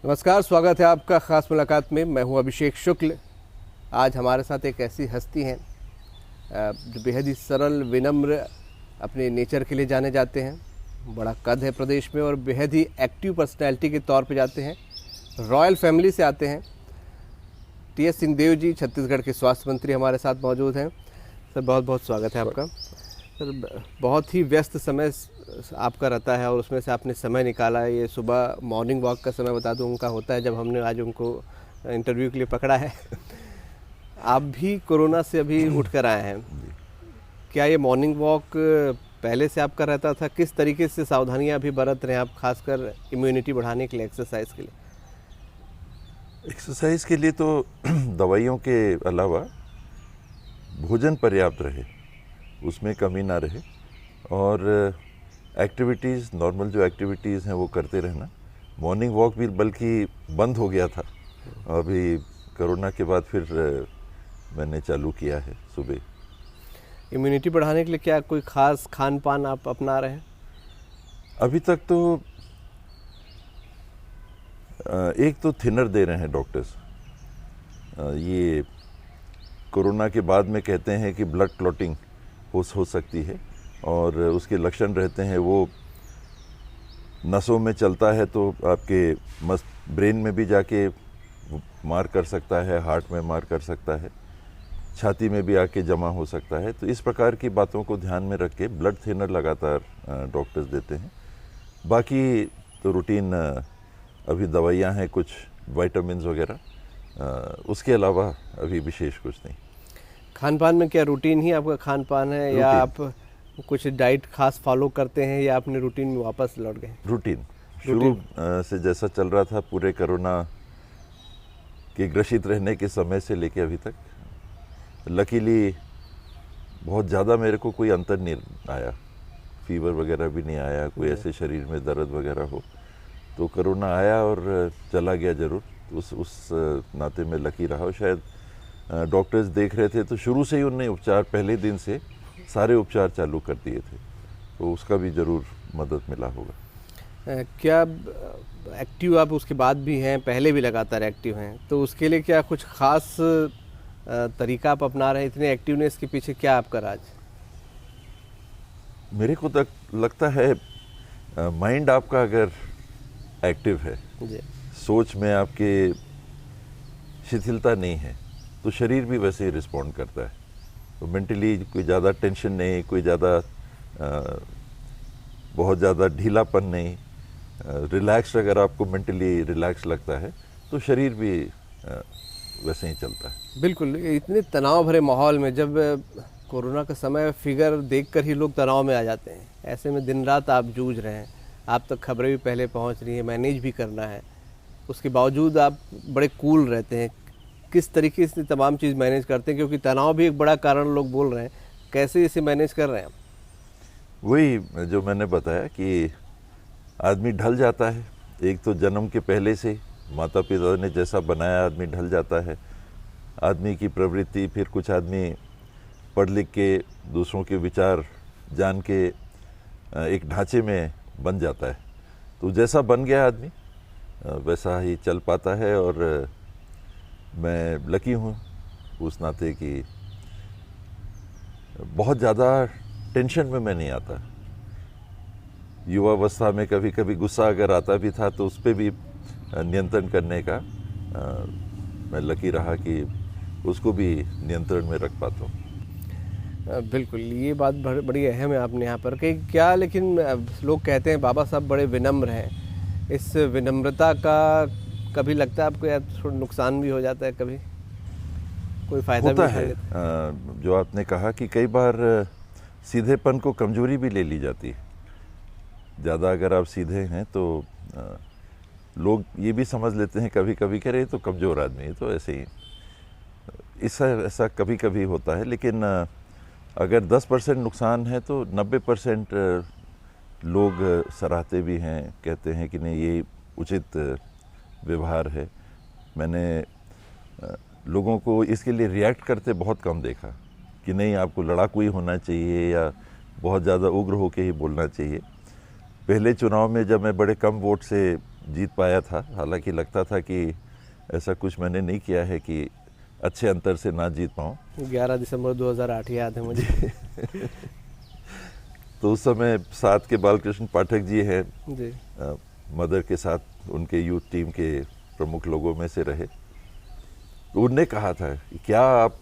नमस्कार, स्वागत है आपका ख़ास मुलाकात में। मैं हूं अभिषेक शुक्ल। आज हमारे साथ एक ऐसी हस्ती हैं जो बेहद ही सरल, विनम्र, अपने नेचर के लिए जाने जाते हैं। बड़ा कद है प्रदेश में और बेहद ही एक्टिव पर्सनैलिटी के तौर पे जाते हैं। रॉयल फैमिली से आते हैं। टी.एस. सिंहदेव जी, छत्तीसगढ़ के स्वास्थ्य मंत्री, हमारे साथ मौजूद हैं। सर, बहुत बहुत स्वागत है आपका। सर, बहुत ही व्यस्त समय आपका रहता है और उसमें से आपने समय निकाला है। ये सुबह मॉर्निंग वॉक का समय बता दूं उनका होता है, जब हमने आज उनको इंटरव्यू के लिए पकड़ा है। आप भी कोरोना से अभी उठ कर आए हैं। क्या ये मॉर्निंग वॉक पहले से आपका रहता था? किस तरीके से सावधानियां भी बरत रहे हैं आप, खासकर इम्यूनिटी बढ़ाने के लिए, एक्सरसाइज के लिए? एक्सरसाइज के लिए तो दवाइयों के अलावा भोजन पर्याप्त रहे, उसमें कमी ना रहे, और एक्टिविटीज़, नॉर्मल जो एक्टिविटीज़ हैं वो करते रहना। मॉर्निंग वॉक भी बल्कि बंद हो गया था, अभी कोरोना के बाद फिर मैंने चालू किया है सुबह। इम्यूनिटी बढ़ाने के लिए क्या कोई ख़ास खान पान आप अपना रहे हैं? अभी तक तो एक तो थिनर दे रहे हैं डॉक्टर्स। ये कोरोना के बाद में कहते हैं कि ब्लड क्लॉटिंग हो सकती है और उसके लक्षण रहते हैं, वो नसों में चलता है तो आपके ब्रेन में भी जाके मार कर सकता है, हार्ट में मार कर सकता है, छाती में भी आके जमा हो सकता है। तो इस प्रकार की बातों को ध्यान में रख के ब्लड थिनर लगातार डॉक्टर्स देते हैं। बाकी तो रूटीन अभी दवाइयाँ हैं, कुछ विटामिन्स वगैरह, उसके अलावा अभी विशेष कुछ नहीं। खान पान में क्या रूटीन ही आपका खान पान है, या आप कुछ डाइट खास फॉलो करते हैं, या अपने रूटीन में वापस लौट गए? रूटीन शुरू से जैसा चल रहा था पूरे कोरोना के ग्रसित रहने के समय से लेके अभी तक, लकीली बहुत ज़्यादा मेरे को कोई अंतर नहीं आया। फीवर वगैरह भी नहीं आया, कोई ऐसे शरीर में दर्द वगैरह हो। तो कोरोना आया और चला गया ज़रूर, उस नाते में लकी रहा। और शायद डॉक्टर्स देख रहे थे तो शुरू से ही उन्होंने उपचार, पहले दिन से सारे उपचार चालू कर दिए थे, तो उसका भी ज़रूर मदद मिला होगा। क्या एक्टिव आप उसके बाद भी हैं, पहले भी लगातार एक्टिव हैं, तो उसके लिए क्या कुछ खास तरीका आप अपना रहे हैं? इतने एक्टिवनेस के पीछे क्या आपका राज? मेरे को तक लगता है माइंड आपका अगर एक्टिव है जी, सोच में आपके शिथिलता नहीं है, तो शरीर भी वैसे ही रिस्पॉन्ड करता है। तो मेंटली कोई ज़्यादा टेंशन नहीं, कोई ज़्यादा बहुत ज़्यादा ढीलापन नहीं, रिलैक्स, अगर आपको मेंटली रिलैक्स लगता है तो शरीर भी वैसे ही चलता है। बिल्कुल। इतने तनाव भरे माहौल में, जब कोरोना का समय, फिगर देखकर ही लोग तनाव में आ जाते हैं। ऐसे में दिन रात आप जूझ रहे हैं, आप तक खबरें भी पहले पहुंच रही हैं, मैनेज भी करना है, उसके बावजूद आप बड़े कूल रहते हैं। किस तरीके से तमाम चीज़ मैनेज करते हैं? क्योंकि तनाव भी एक बड़ा कारण लोग बोल रहे हैं। कैसे इसे मैनेज कर रहे हैं आप? वही जो मैंने बताया कि आदमी ढल जाता है। एक तो जन्म के पहले से माता पिता ने जैसा बनाया, आदमी ढल जाता है। आदमी की प्रवृत्ति, फिर कुछ आदमी पढ़ लिख के दूसरों के विचार जान के एक ढांचे में बन जाता है। तो जैसा बन गया आदमी वैसा ही चल पाता है। और मैं लकी हूँ उस नाते कि बहुत ज़्यादा टेंशन में मैं नहीं आता। युवावस्था में कभी कभी गुस्सा अगर आता भी था तो उस पर भी नियंत्रण करने का मैं लकी रहा कि उसको भी नियंत्रण में रख पाता हूँ। बिल्कुल, ये बात बड़ी अहम है आपने यहाँ पर कि क्या, लेकिन लोग कहते हैं बाबा साहब बड़े विनम्र हैं। इस विनम्रता का कभी लगता है आपको यार थोड़ा नुकसान भी हो जाता है, कभी कोई फ़ायदा होता भी है। जो आपने कहा कि कई बार सीधेपन को कमजोरी भी ले ली जाती है। ज़्यादा अगर आप सीधे हैं तो लोग ये भी समझ लेते हैं कभी कभी, कह रहे तो कमज़ोर आदमी है, तो ऐसे ही ऐसा कभी कभी होता है। लेकिन अगर 10% नुकसान है तो 90% लोग सराहते भी हैं, कहते हैं कि नहीं ये उचित व्यवहार है। मैंने लोगों को इसके लिए रिएक्ट करते बहुत कम देखा कि नहीं आपको लड़ाकू ही होना चाहिए या बहुत ज़्यादा उग्र होके ही बोलना चाहिए। पहले चुनाव में जब मैं बड़े कम वोट से जीत पाया था। हालांकि लगता था कि ऐसा कुछ मैंने नहीं किया है कि अच्छे अंतर से ना जीत पाऊँ। 11 दिसंबर 2008 याद है मुझे। तो उस समय साथ के बालकृष्ण पाठक जी हैं, जी। मदर के साथ उनके यूथ टीम के प्रमुख लोगों में से रहे। तो उनने कहा था कि क्या आप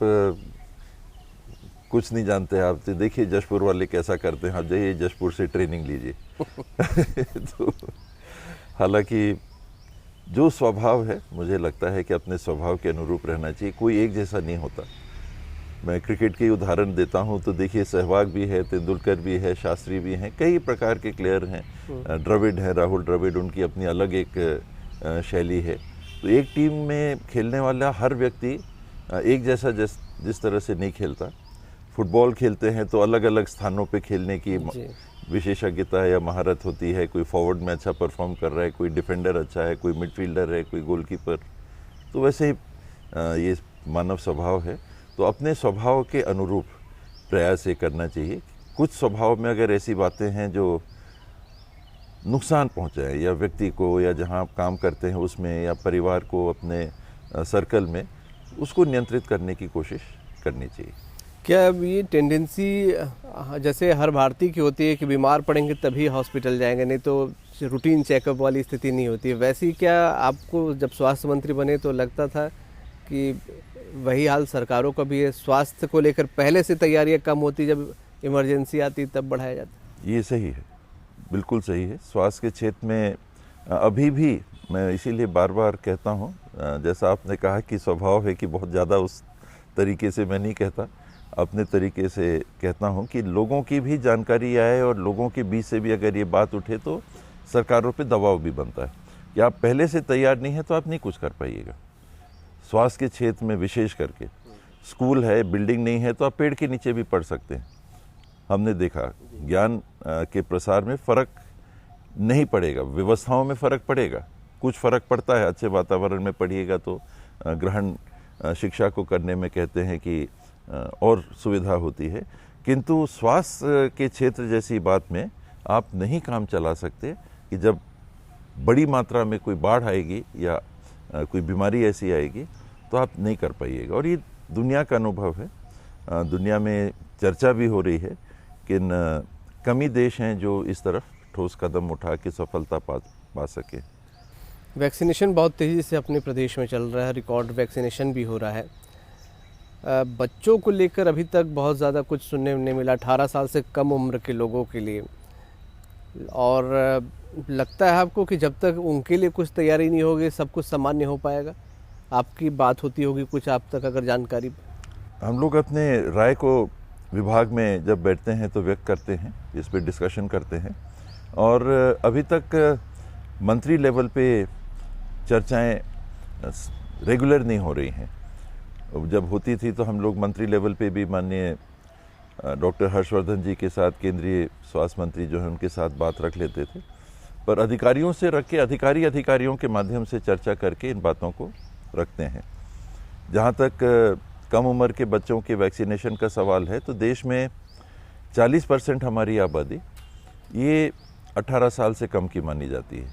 कुछ नहीं जानते, आप तो देखिए जशपुर वाले कैसा करते हैं, आप जाइए जशपुर से ट्रेनिंग लीजिए। तो हालांकि जो स्वभाव है, मुझे लगता है कि अपने स्वभाव के अनुरूप रहना चाहिए, कोई एक जैसा नहीं होता। मैं क्रिकेट के उदाहरण देता हूं तो देखिए सहवाग भी है, तेंदुलकर भी है, शास्त्री भी हैं, कई प्रकार के प्लेयर हैं, द्रविड़ हैं, राहुल द्रविड़, उनकी अपनी अलग एक शैली है। तो एक टीम में खेलने वाला हर व्यक्ति एक जैसा जिस तरह से नहीं खेलता। फुटबॉल खेलते हैं तो अलग अलग स्थानों पे खेलने की विशेषज्ञता या महारत होती है। कोई फॉरवर्ड में अच्छा परफॉर्म कर रहा है, कोई डिफेंडर अच्छा है, कोई मिडफील्डर है, कोई गोलकीपर। तो वैसे ही ये मानव स्वभाव है। तो अपने स्वभाव के अनुरूप प्रयास ये करना चाहिए। कुछ स्वभाव में अगर ऐसी बातें हैं जो नुकसान पहुंचाए, या व्यक्ति को, या जहां आप काम करते हैं उसमें, या परिवार को, अपने सर्कल में, उसको नियंत्रित करने की कोशिश करनी चाहिए। क्या ये टेंडेंसी जैसे हर भारतीय की होती है कि बीमार पड़ेंगे तभी हॉस्पिटल जाएंगे, नहीं तो रूटीन चेकअप वाली स्थिति नहीं होती है, वैसे क्या आपको जब स्वास्थ्य मंत्री बने तो लगता था कि वही हाल सरकारों का भी है? स्वास्थ्य को लेकर पहले से तैयारियां कम होती, जब इमरजेंसी आती तब बढ़ाया जाता? ये सही है, बिल्कुल सही है। स्वास्थ्य के क्षेत्र में अभी भी मैं इसीलिए बार बार कहता हूँ, जैसा आपने कहा कि स्वभाव है कि बहुत ज़्यादा उस तरीके से मैं नहीं कहता, अपने तरीके से कहता हूँ कि लोगों की भी जानकारी आए और लोगों के बीच से भी अगर ये बात उठे तो सरकारों पे दबाव भी बनता है कि आप पहले से तैयार नहीं है तो आप नहीं कुछ कर पाइएगा। स्वास्थ्य के क्षेत्र में विशेष करके, स्कूल है, बिल्डिंग नहीं है तो आप पेड़ के नीचे भी पढ़ सकते हैं। हमने देखा ज्ञान के प्रसार में फ़र्क नहीं पड़ेगा, व्यवस्थाओं में फ़र्क पड़ेगा, कुछ फ़र्क पड़ता है। अच्छे वातावरण में पढ़िएगा तो ग्रहण शिक्षा को करने में कहते हैं कि और सुविधा होती है। किंतु स्वास्थ्य के क्षेत्र जैसी बात में आप नहीं काम चला सकते कि जब बड़ी मात्रा में कोई बाढ़ आएगी या कोई बीमारी ऐसी आएगी तो आप नहीं कर पाइएगा। और ये दुनिया का अनुभव है, दुनिया में चर्चा भी हो रही है कि कम ही देश हैं जो इस तरफ ठोस कदम उठा के सफलता पा सके। वैक्सीनेशन बहुत तेज़ी से अपने प्रदेश में चल रहा है, रिकॉर्ड वैक्सीनेशन भी हो रहा है। बच्चों को लेकर अभी तक बहुत ज़्यादा कुछ सुनने नहीं मिला, 18 साल से कम उम्र के लोगों के लिए। और लगता है आपको कि जब तक उनके लिए कुछ तैयारी नहीं होगी सब कुछ सामान्य हो पाएगा? आपकी बात होती होगी कुछ आप तक अगर जानकारी? हम लोग अपने राय को विभाग में जब बैठते हैं तो व्यक्त करते हैं, इस पर डिस्कशन करते हैं। और अभी तक मंत्री लेवल पे चर्चाएं रेगुलर नहीं हो रही हैं। जब होती थी तो हम लोग मंत्री लेवल पे भी माननीय डॉक्टर हर्षवर्धन जी के साथ, केंद्रीय स्वास्थ्य मंत्री जो हैं, उनके साथ बात रख लेते थे। पर अधिकारियों से रख के अधिकारियों के माध्यम से चर्चा करके इन बातों को रखते हैं। जहाँ तक कम उम्र के बच्चों के वैक्सीनेशन का सवाल है तो देश में 40% हमारी आबादी ये 18 साल से कम की मानी जाती है।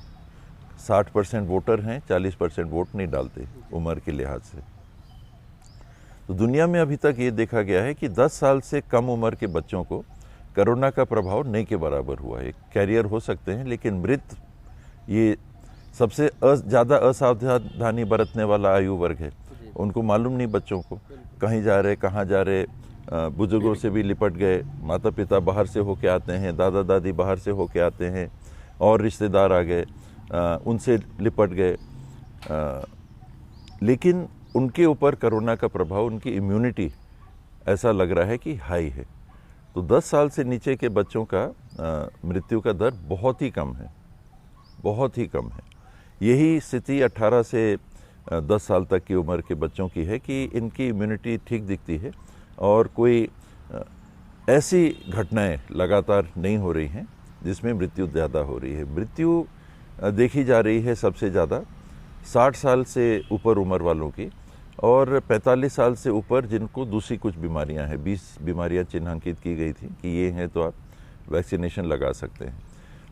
60% वोटर हैं, 40% वोट नहीं डालते उम्र के लिहाज से। तो दुनिया में अभी तक ये देखा गया है कि 10 साल से कम उम्र के बच्चों को कोरोना का प्रभाव नहीं के बराबर हुआ है। कैरियर हो सकते हैं लेकिन मृत ये सबसे ज़्यादा असावधानी बरतने वाला आयु वर्ग है। उनको मालूम नहीं, बच्चों को कहीं जा रहे, कहाँ जा रहे, बुजुर्गों से भी लिपट गए, माता पिता बाहर से होके आते हैं, दादा दादी बाहर से होके आते हैं, और रिश्तेदार आ गए, उनसे लिपट गए, लेकिन उनके ऊपर कोरोना का प्रभाव, उनकी इम्यूनिटी ऐसा लग रहा है कि हाई है। तो 10 साल से नीचे के बच्चों का मृत्यु का दर बहुत ही कम है, बहुत ही कम है। यही स्थिति 18 से 10 साल तक की उम्र के बच्चों की है कि इनकी इम्यूनिटी ठीक दिखती है और कोई ऐसी घटनाएं लगातार नहीं हो रही हैं जिसमें मृत्यु ज़्यादा हो रही है। मृत्यु देखी जा रही है सबसे ज़्यादा 60 साल से ऊपर उम्र वालों की, और 45 साल से ऊपर जिनको दूसरी कुछ बीमारियां हैं। 20 बीमारियां चिन्हांकित की गई थी कि ये हैं तो आप वैक्सीनेशन लगा सकते हैं।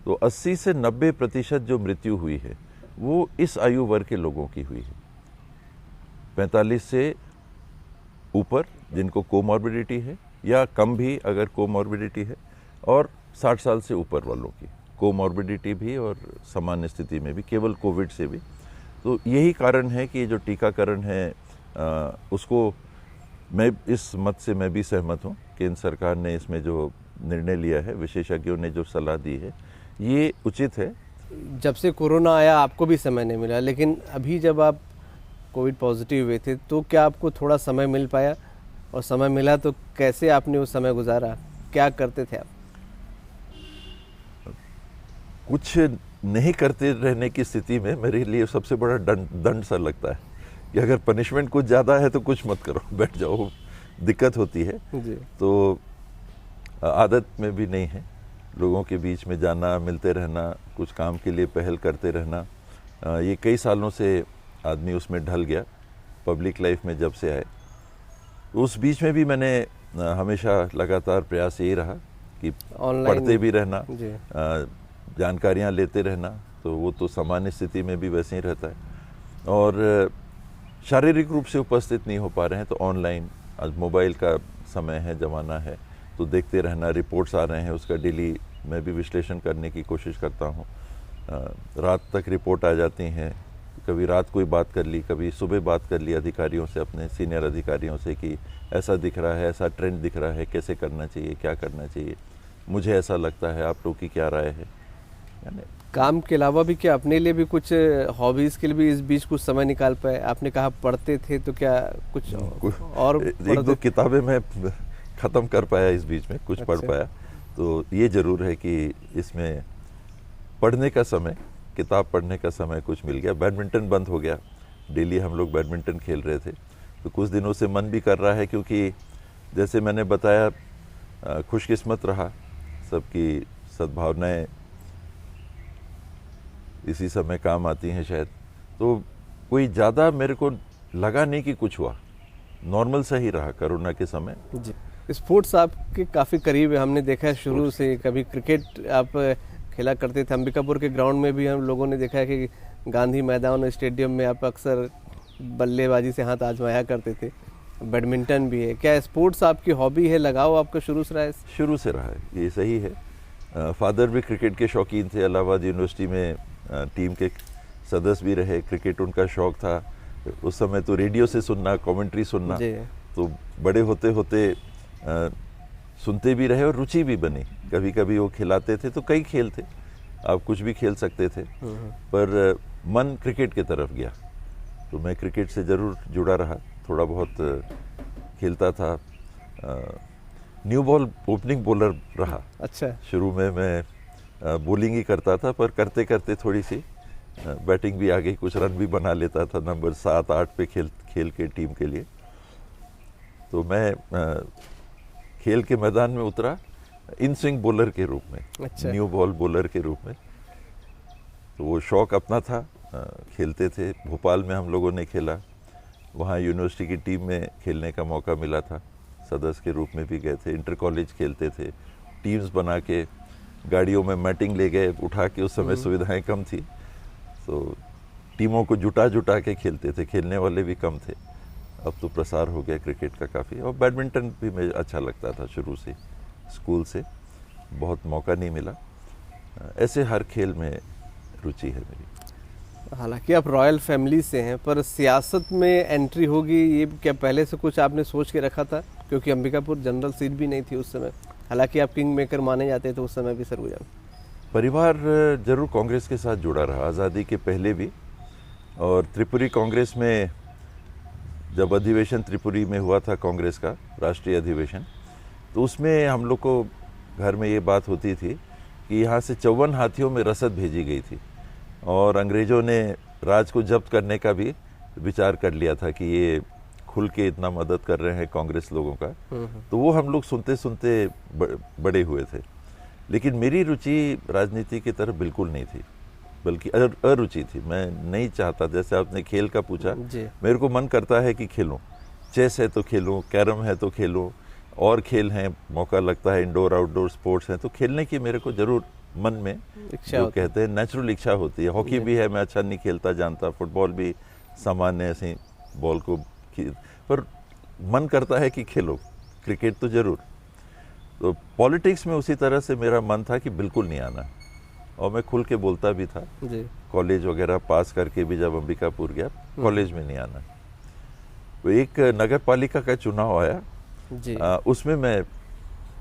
तो 80 से 90% जो मृत्यु हुई है वो इस आयु वर्ग के लोगों की हुई है, 45 से ऊपर जिनको कोमॉर्बिडिटी है या कम भी अगर कोमॉर्बिडिटी है, और 60 साल से ऊपर वालों की कोमॉर्बिडिटी भी और सामान्य स्थिति में भी, केवल कोविड से भी। तो यही कारण है कि जो टीकाकरण है उसको मैं इस मत से मैं भी सहमत हूँ। केंद्र सरकार ने इसमें जो निर्णय लिया है, विशेषज्ञों ने जो सलाह दी है, ये उचित है। जब से कोरोना आया आपको भी समय नहीं मिला, लेकिन अभी जब आप कोविड पॉजिटिव हुए थे तो क्या आपको थोड़ा समय मिल पाया, और समय मिला तो कैसे आपने उस समय गुजारा, क्या करते थे आप? कुछ नहीं करते रहने की स्थिति में मेरे लिए सबसे बड़ा दंड सा लगता है कि अगर पनिशमेंट कुछ ज़्यादा है तो कुछ मत करो, बैठ जाओ, दिक्कत होती है जी। तो आदत में भी नहीं है लोगों के बीच में जाना, मिलते रहना, कुछ काम के लिए पहल करते रहना। ये कई सालों से आदमी उसमें ढल गया पब्लिक लाइफ में जब से आए। उस बीच में भी मैंने हमेशा लगातार प्रयास यही रहा कि पढ़ते भी रहना, जानकारियाँ लेते रहना, तो वो तो सामान्य स्थिति में भी वैसे ही रहता है। और शारीरिक रूप से उपस्थित नहीं हो पा रहे हैं तो ऑनलाइन, आज मोबाइल का समय है, ज़माना है, तो देखते रहना, रिपोर्ट्स आ रहे हैं उसका डेली मैं भी विश्लेषण करने की कोशिश करता हूँ। रात तक रिपोर्ट आ जाती हैं, कभी रात को ही बात कर ली, कभी सुबह बात कर ली अधिकारियों से, अपने सीनियर अधिकारियों से कि ऐसा दिख रहा है, ऐसा ट्रेंड दिख रहा है, कैसे करना चाहिए, क्या करना चाहिए, मुझे ऐसा लगता है, आप लोग की क्या राय है। काम के अलावा भी क्या अपने लिए भी कुछ हॉबीज़ के लिए भी इस बीच कुछ समय निकाल पाए? आपने कहा पढ़ते थे, तो क्या कुछ और एक दो किताबें मैं ख़त्म कर पाया इस बीच में, कुछ पढ़ पाया। तो ये ज़रूर है कि इसमें पढ़ने का समय, किताब पढ़ने का समय कुछ मिल गया। बैडमिंटन बंद हो गया, डेली हम लोग बैडमिंटन खेल रहे थे, तो कुछ दिनों से मन भी कर रहा है, क्योंकि जैसे मैंने बताया खुशकिस्मत रहा, सबकी सद्भावनाएं इसी समय काम आती हैं शायद। तो कोई ज़्यादा मेरे को लगा नहीं कि कुछ हुआ, नॉर्मल सा ही रहा कोरोना के समय। जी, स्पोर्ट्स आपके काफ़ी करीब है, हमने देखा है शुरू से। कभी क्रिकेट आप खेला करते थे, अंबिकापुर के ग्राउंड में भी हम लोगों ने देखा है कि गांधी मैदान स्टेडियम में आप अक्सर बल्लेबाजी से हाथ आजमाया करते थे। बैडमिंटन भी है, क्या स्पोर्ट्स आपकी हॉबी है, लगाओ आपका शुरू से रहा है? शुरू से रहा है, ये सही है। फादर भी क्रिकेट के शौकीन थे, इलाहाबाद यूनिवर्सिटी में टीम के सदस्य भी रहे, क्रिकेट उनका शौक था। उस समय तो रेडियो से सुनना, कमेंट्री सुनना, तो बड़े होते होते सुनते भी रहे और रुचि भी बनी। कभी कभी वो खिलाते थे, तो कई खेल थे, आप कुछ भी खेल सकते थे, पर मन क्रिकेट की तरफ गया, तो मैं क्रिकेट से ज़रूर जुड़ा रहा, थोड़ा बहुत खेलता था। न्यू बॉल ओपनिंग बॉलर रहा। अच्छा। शुरू में मैं बॉलिंग ही करता था, पर करते करते थोड़ी सी बैटिंग भी आ गई, कुछ रन भी बना लेता था नंबर 7-8 पे खेल के टीम के लिए। तो मैं खेल के मैदान में उतरा इन स्विंग बॉलर के रूप में। अच्छा। न्यू बॉल बॉलर के रूप में, तो वो शौक अपना था। खेलते थे, भोपाल में हम लोगों ने खेला, वहाँ यूनिवर्सिटी की टीम में खेलने का मौका मिला था, सदस्य के रूप में भी गए थे। इंटर कॉलेज खेलते थे, टीम्स बना के गाड़ियों में मैटिंग ले गए उठा के, उस समय सुविधाएं कम थी, तो टीमों को जुटा के खेलते थे, खेलने वाले भी कम थे। अब तो प्रसार हो गया क्रिकेट का काफ़ी, और बैडमिंटन भी मुझे अच्छा लगता था शुरू से, स्कूल से बहुत मौका नहीं मिला। ऐसे हर खेल में रुचि है मेरी। हालांकि आप रॉयल फैमिली से हैं, पर सियासत में एंट्री होगी, ये क्या पहले से कुछ आपने सोच के रखा था? क्योंकि अंबिकापुर जनरल सीट भी नहीं थी उस समय, हालांकि आप किंग मेकर माने जाते थे उस समय भी सरगुजा। परिवार जरूर कांग्रेस के साथ जुड़ा रहा, आज़ादी के पहले भी, और त्रिपुरी कांग्रेस में जब अधिवेशन त्रिपुरी में हुआ था कांग्रेस का राष्ट्रीय अधिवेशन, तो उसमें हम लोग को घर में ये बात होती थी कि यहाँ से 54 हाथियों में रसद भेजी गई थी, और अंग्रेज़ों ने राज को जब्त करने का भी विचार कर लिया था कि ये खुल के इतना मदद कर रहे हैं कांग्रेस लोगों का। तो वो हम लोग सुनते सुनते बड़े हुए थे। लेकिन मेरी रुचि राजनीति की तरफ बिल्कुल नहीं थी, बल्कि अरुचि थी। मैं नहीं चाहता, जैसे आपने खेल का पूछा, मेरे को मन करता है कि खेलूं, चेस है तो खेलूं, कैरम है तो खेलूं, और खेल हैं, मौका लगता है, इंडोर आउटडोर स्पोर्ट्स हैं तो खेलने की मेरे को ज़रूर मन में इच्छा जो होती कहते हैं नेचुरल इच्छा होती है। हॉकी भी है, मैं अच्छा नहीं खेलता जानता, फुटबॉल भी सामान्य ऐसे बॉल को पर मन करता है कि खेलो, क्रिकेट तो जरूर। तो पॉलिटिक्स में उसी तरह से मेरा मन था कि बिल्कुल नहीं आना, और मैं खुल के बोलता भी था। जी। कॉलेज वगैरह पास करके भी जब अंबिकापुर गया, कॉलेज में नहीं आना। तो एक नगर पालिका का चुनाव आया जी। उसमें मैं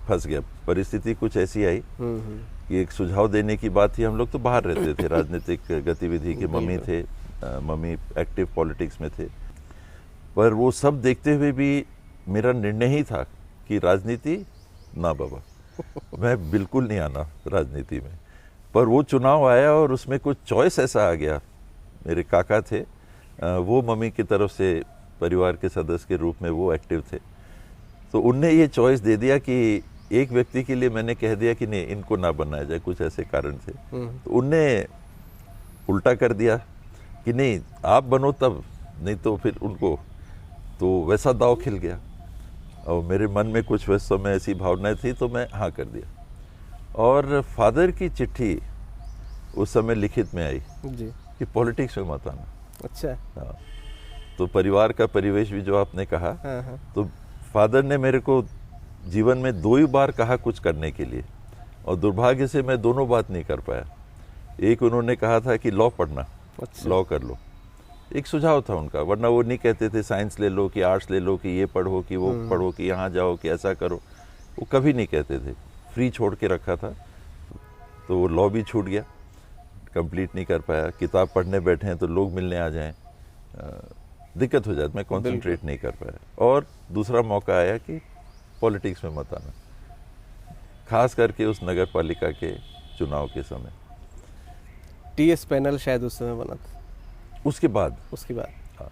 फंस गया। परिस्थिति कुछ ऐसी आई कि एक सुझाव देने की बात थी। हम लोग तो बाहर रहते थे राजनीतिक गतिविधि के, मम्मी थे, मम्मी एक्टिव पॉलिटिक्स में थे। पर वो सब देखते हुए भी मेरा निर्णय ही था कि राजनीति ना बाबा, मैं बिल्कुल नहीं आना राजनीति में। पर वो चुनाव आया और उसमें कुछ चॉइस ऐसा आ गया। मेरे काका थे, वो मम्मी की तरफ से परिवार के सदस्य के रूप में वो एक्टिव थे, तो उनने ये चॉइस दे दिया कि एक व्यक्ति के लिए मैंने कह दिया कि नहीं, इनको ना बनाया जाए, कुछ ऐसे कारण थे। तो उनने उल्टा कर दिया कि नहीं आप बनो तब, नहीं तो फिर उनको, तो वैसा दाव खिल गया। और मेरे मन में कुछ वैसे समय ऐसी भावनाएं थी, तो मैं हाँ कर दिया। और फादर की चिट्ठी उस समय लिखित में आई जी। कि पॉलिटिक्स में मत आना। अच्छा। हाँ, तो परिवार का परिवेश भी जो आपने कहा, हाँ। तो फादर ने मेरे को जीवन में 2 ही बार कहा कुछ करने के लिए, और दुर्भाग्य से मैं दोनों बात नहीं कर पाया। एक उन्होंने कहा था कि लॉ पढ़ना, अच्छा। लॉ कर लो, एक सुझाव था उनका, वरना वो नहीं कहते थे साइंस ले लो कि आर्ट्स ले लो कि ये पढ़ो कि वो पढ़ो कि यहाँ जाओ कि ऐसा करो, वो कभी नहीं कहते थे। फ्री छोड़ के रखा था। तो वो लॉ भी छूट गया, कंप्लीट नहीं कर पाया। किताब पढ़ने बैठे हैं तो लोग मिलने आ जाएं, दिक्कत हो जाती, मैं कंसंट्रेट नहीं कर पाया। और दूसरा मौका आया कि पॉलिटिक्स में मत आना, खास करके उस नगर पालिका के चुनाव के समय। टीएस पैनल शायद उस समय बना था। उसके बाद हाँ,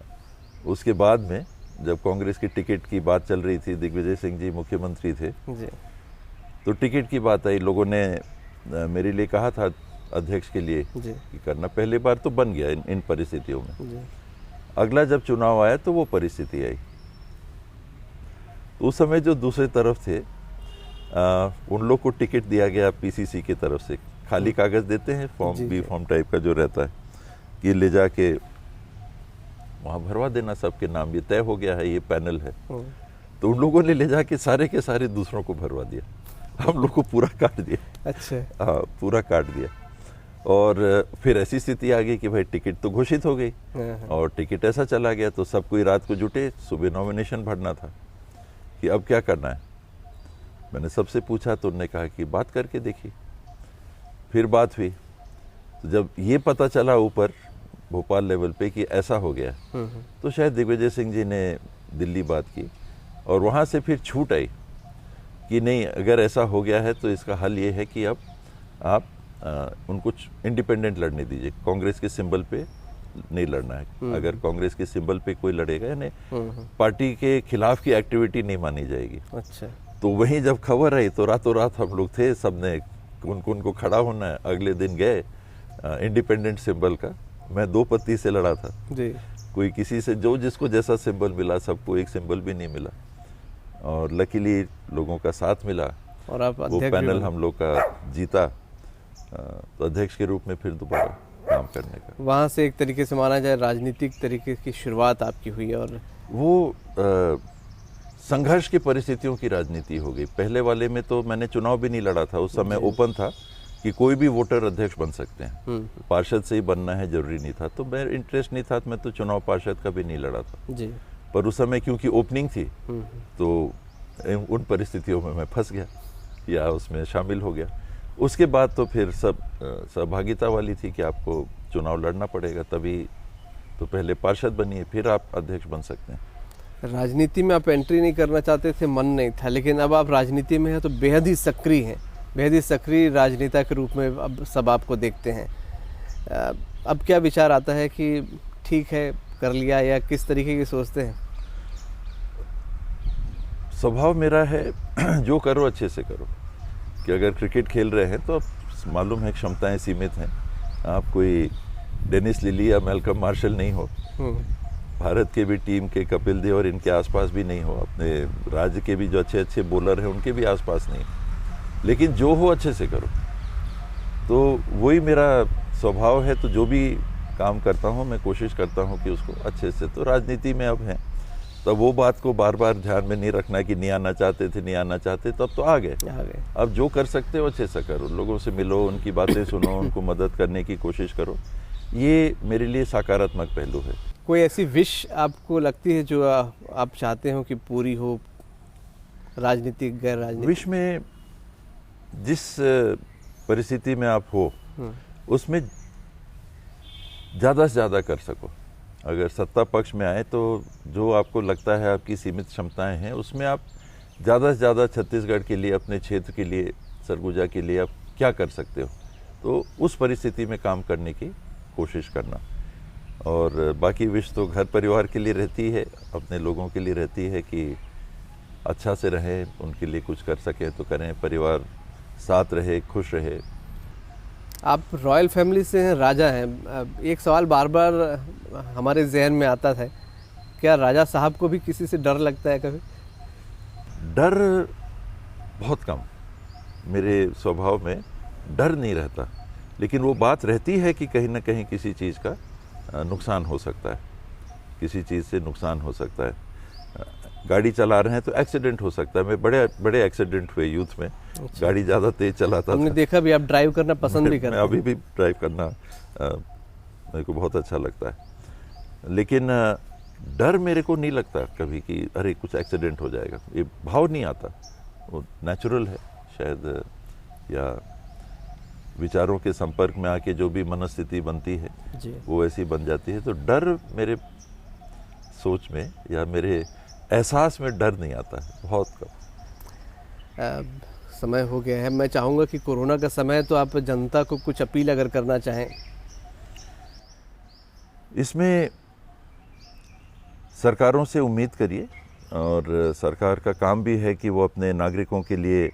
उसके बाद में जब कांग्रेस की टिकट की बात चल रही थी, दिग्विजय सिंह जी मुख्यमंत्री थे जी। तो टिकट की बात आई, लोगों ने मेरे लिए कहा था अध्यक्ष के लिए जी। कि करना। पहली बार तो बन गया इन परिस्थितियों में। जी। अगला जब चुनाव आया तो वो परिस्थिति आई। उस समय जो दूसरी तरफ थे, उन लोग को टिकट दिया गया पीसीसी की तरफ से, खाली कागज देते हैं, फॉर्म जी, बी जी। फॉर्म टाइप का जो रहता है, कि ले जाके वहाँ भरवा देना, सबके नाम, ये तय हो गया है, ये पैनल है। तो उन लोगों ने ले जाके सारे के सारे दूसरों को भरवा दिया, हम लोग को पूरा काट दिया। अच्छा। हाँ, पूरा काट दिया। और फिर ऐसी स्थिति आ गई कि भाई टिकट तो घोषित हो गई, और टिकट ऐसा चला गया तो सब कोई रात को जुटे, सुबह नॉमिनेशन भरना था कि अब क्या करना है। मैंने सबसे पूछा तो उन्होंने कहा कि बात करके देखिए। फिर बात हुई, तो जब ये पता चला ऊपर भोपाल लेवल पे कि ऐसा हो गया, तो शायद दिग्विजय सिंह जी ने दिल्ली बात की, और वहाँ से फिर छूट आई कि नहीं, अगर ऐसा हो गया है तो इसका हल ये है कि अब आप उनको इंडिपेंडेंट लड़ने दीजिए, कांग्रेस के सिंबल पे नहीं लड़ना है। अगर कांग्रेस के सिंबल पे कोई लड़ेगा, यानी पार्टी के खिलाफ की एक्टिविटी नहीं मानी जाएगी। अच्छा। तो वहीं जब खबर आई तो रातों रात हम लोग थे, सबने उनको खड़ा होना है। अगले दिन गए इंडिपेंडेंट सिंबल का, मैं 2 पत्ती से लड़ा था जी। कोई किसी से, जो जिसको जैसा सिंबल मिला, सबको एक सिंबल भी नहीं मिला, और लकीली लोगों का साथ मिला, और आप वो पैनल हम लोग का जीता। तो अध्यक्ष के रूप में फिर दोबारा काम करने का, वहाँ से एक तरीके से माना जाए राजनीतिक तरीके की शुरुआत आपकी हुई। और वो संघर्ष की परिस्थितियों की राजनीति हो गई। पहले वाले में तो मैंने चुनाव भी नहीं लड़ा था, उस समय ओपन था कि कोई भी वोटर अध्यक्ष बन सकते हैं, पार्षद से ही बनना है जरूरी नहीं था। तो मैं इंटरेस्ट नहीं था, मैं तो चुनाव पार्षद का भी नहीं लड़ा था जी। पर उस समय क्योंकि ओपनिंग थी तो उन परिस्थितियों में मैं फंस गया या उसमें शामिल हो गया। उसके बाद तो फिर सब सहभागिता वाली थी कि आपको चुनाव लड़ना पड़ेगा, तभी तो पहले पार्षद बनिए फिर आप अध्यक्ष बन सकते हैं। राजनीति में आप एंट्री नहीं करना चाहते थे, मन नहीं था, लेकिन अब आप राजनीति में हैं तो बेहद ही सक्रिय हैं, बेहद ही सक्रिय राजनेता के रूप में अब सब आपको देखते हैं। अब क्या विचार आता है कि ठीक है कर लिया, या किस तरीके की सोचते हैं? स्वभाव मेरा है जो करो अच्छे से करो, कि अगर क्रिकेट खेल रहे हैं तो अब मालूम है क्षमताएं सीमित हैं, आप कोई डेनिस लिली या मैल्कम मार्शल नहीं हो, भारत के भी टीम के कपिल देव और इनके आसपास भी नहीं हो, अपने राज्य के भी जो अच्छे अच्छे बॉलर हैं उनके भी आसपास नहीं, लेकिन जो हो अच्छे से करो। तो वही मेरा स्वभाव है। तो जो भी काम करता हूँ मैं कोशिश करता हूँ कि उसको अच्छे से, तो राजनीति में अब हैं तब वो बात को बार बार ध्यान में नहीं रखना कि नहीं आना चाहते थे, नहीं आना चाहते, तब तो आ गए। अब जो कर सकते हो अच्छे से करो, लोगों से मिलो, उनकी बातें सुनो, उनको मदद करने की कोशिश करो। ये मेरे लिए सकारात्मक पहलू है। कोई ऐसी विश आपको लगती है जो आप चाहते हो कि पूरी हो, राजनीतिक गैर राजनीतिक? विश में जिस परिस्थिति में आप हो उसमें ज़्यादा से ज़्यादा कर सको। अगर सत्ता पक्ष में आए तो जो आपको लगता है आपकी सीमित क्षमताएं हैं उसमें आप ज़्यादा से ज़्यादा छत्तीसगढ़ के लिए, अपने क्षेत्र के लिए, सरगुजा के लिए आप क्या कर सकते हो, तो उस परिस्थिति में काम करने की कोशिश करना। और बाकी विश तो घर परिवार के लिए रहती है, अपने लोगों के लिए रहती है कि अच्छा से रहें, उनके लिए कुछ कर सकें तो करें, परिवार साथ रहे, खुश रहे। आप रॉयल फैमिली से हैं, राजा हैं। एक सवाल बार बार हमारे जहन में आता था, क्या राजा साहब को भी किसी से डर लगता है कभी? डर बहुत कम, मेरे स्वभाव में डर नहीं रहता, लेकिन वो बात रहती है कि कहीं ना कहीं किसी चीज़ का नुकसान हो सकता है, किसी चीज़ से नुकसान हो सकता है। गाड़ी चला रहे हैं तो एक्सीडेंट हो सकता है। मैं बड़े बड़े एक्सीडेंट हुए यूथ में। अच्छा। गाड़ी ज़्यादा तेज चलाता था। हमने देखा भी, आप ड्राइव करना पसंद भी करते हैं। मैं अभी भी ड्राइव करना मेरे को बहुत अच्छा लगता है, लेकिन डर मेरे को नहीं लगता कभी कि अरे कुछ एक्सीडेंट हो जाएगा, ये भाव नहीं आता। वो नेचुरल है शायद, या विचारों के संपर्क में आके जो भी मनस्थिति बनती है वो ऐसी बन जाती है। तो डर मेरे सोच में या मेरे एहसास में डर नहीं आता है, बहुत कम। समय हो गया है, मैं चाहूँगा कि कोरोना का समय, तो आप जनता को कुछ अपील अगर करना चाहें। इसमें सरकारों से उम्मीद करिए, और सरकार का काम भी है कि वो अपने नागरिकों के लिए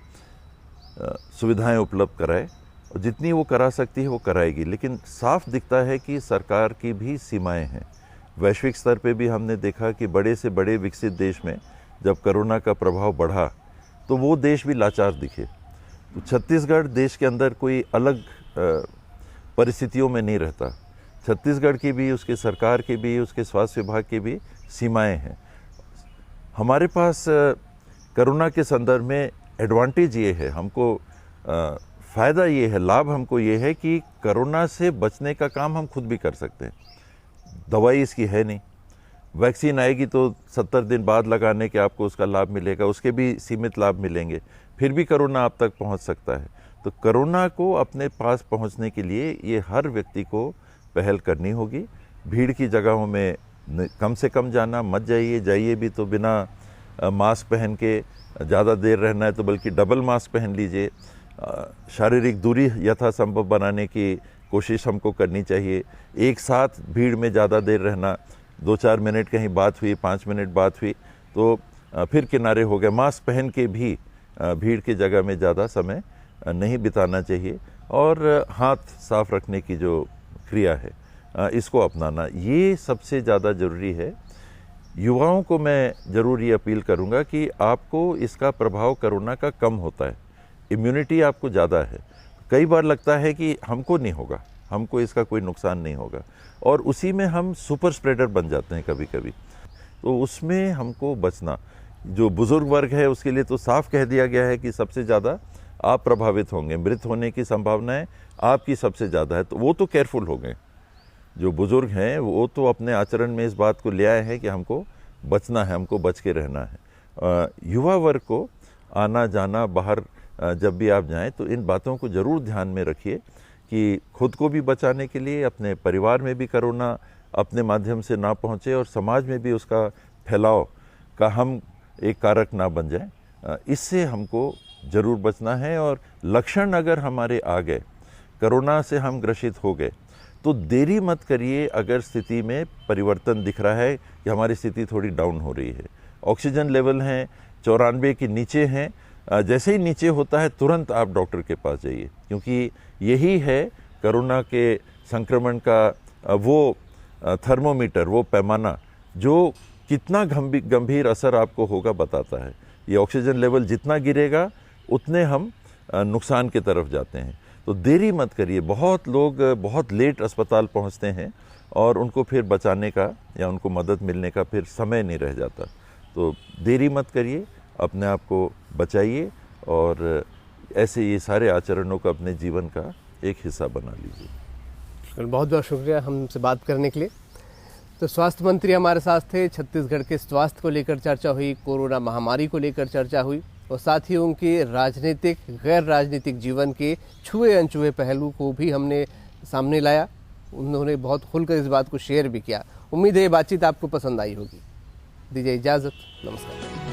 सुविधाएं उपलब्ध कराए, और जितनी वो करा सकती है वो कराएगी। लेकिन साफ दिखता है कि सरकार की भी सीमाएं हैं। वैश्विक स्तर पे भी हमने देखा कि बड़े से बड़े विकसित देश में जब कोरोना का प्रभाव बढ़ा तो वो देश भी लाचार दिखे। तो छत्तीसगढ़ देश के अंदर कोई अलग परिस्थितियों में नहीं रहता। छत्तीसगढ़ की भी, उसके सरकार की भी, उसके स्वास्थ्य विभाग की भी सीमाएं हैं। हमारे पास कोरोना के संदर्भ में एडवांटेज ये है, हमको फ़ायदा ये है, लाभ हमको ये है कि कोरोना से बचने का काम हम खुद भी कर सकते हैं। दवाई इसकी है नहीं, वैक्सीन आएगी तो 70 दिन बाद लगाने के आपको उसका लाभ मिलेगा, उसके भी सीमित लाभ मिलेंगे, फिर भी कोरोना आप तक पहुंच सकता है। तो कोरोना को अपने पास पहुंचने के लिए ये हर व्यक्ति को पहल करनी होगी। भीड़ की जगहों में कम से कम जाना, मत जाइए, जाइए भी तो बिना मास्क पहन के, ज़्यादा देर रहना है तो बल्कि डबल मास्क पहन लीजिए। शारीरिक दूरी यथासंभव बनाने की कोशिश हमको करनी चाहिए। एक साथ भीड़ में ज़्यादा देर रहना, 2-4 मिनट कहीं बात हुई, 5 मिनट बात हुई तो फिर किनारे हो गए। मास्क पहन के भी भीड़ की जगह में ज़्यादा समय नहीं बिताना चाहिए, और हाथ साफ रखने की जो क्रिया है इसको अपनाना, ये सबसे ज़्यादा ज़रूरी है। युवाओं को मैं ज़रूर ये अपील करूँगा कि आपको इसका प्रभाव कोरोना का कम होता है, इम्यूनिटी आपको ज़्यादा है। कई बार लगता है कि हमको नहीं होगा, हमको इसका कोई नुकसान नहीं होगा, और उसी में हम सुपर स्प्रेडर बन जाते हैं कभी कभी। तो उसमें हमको बचना। जो बुज़ुर्ग वर्ग है उसके लिए तो साफ कह दिया गया है कि सबसे ज़्यादा आप प्रभावित होंगे, मृत होने की संभावनाएं आपकी सबसे ज़्यादा है, तो वो तो केयरफुल हो गए। जो बुज़ुर्ग हैं वो तो अपने आचरण में इस बात को ले आए हैं कि हमको बचना है, हमको बच के रहना है। युवा वर्ग को आना जाना, बाहर जब भी आप जाएं तो इन बातों को ज़रूर ध्यान में रखिए कि खुद को भी बचाने के लिए, अपने परिवार में भी कोरोना अपने माध्यम से ना पहुंचे और समाज में भी उसका फैलाव का हम एक कारक ना बन जाए। इससे हमको ज़रूर बचना है। और लक्षण अगर हमारे आ गए, कोरोना से हम ग्रसित हो गए, तो देरी मत करिए। अगर स्थिति में परिवर्तन दिख रहा है कि हमारी स्थिति थोड़ी डाउन हो रही है, ऑक्सीजन लेवल हैं 94 के नीचे हैं, जैसे ही नीचे होता है तुरंत आप डॉक्टर के पास जाइए, क्योंकि यही है कोरोना के संक्रमण का वो थर्मोमीटर, वो पैमाना जो कितना गंभीर असर आपको होगा बताता है। ये ऑक्सीजन लेवल जितना गिरेगा उतने हम नुकसान की तरफ जाते हैं। तो देरी मत करिए। बहुत लोग बहुत लेट अस्पताल पहुंचते हैं और उनको फिर बचाने का या उनको मदद मिलने का फिर समय नहीं रह जाता। तो देरी मत करिए, अपने आप को बचाइए और ऐसे ये सारे आचरणों को अपने जीवन का एक हिस्सा बना लीजिए। बहुत बहुत शुक्रिया हमसे बात करने के लिए। तो स्वास्थ्य मंत्री हमारे साथ थे। छत्तीसगढ़ के स्वास्थ्य को लेकर चर्चा हुई, कोरोना महामारी को लेकर चर्चा हुई और साथ ही उनके राजनीतिक गैर राजनीतिक जीवन के छुए अनछुए पहलू को भी हमने सामने लाया। उन्होंने बहुत खुलकर इस बात को शेयर भी किया। उम्मीद है ये बातचीत आपको पसंद आई होगी। दीजिए इजाज़त, नमस्कार।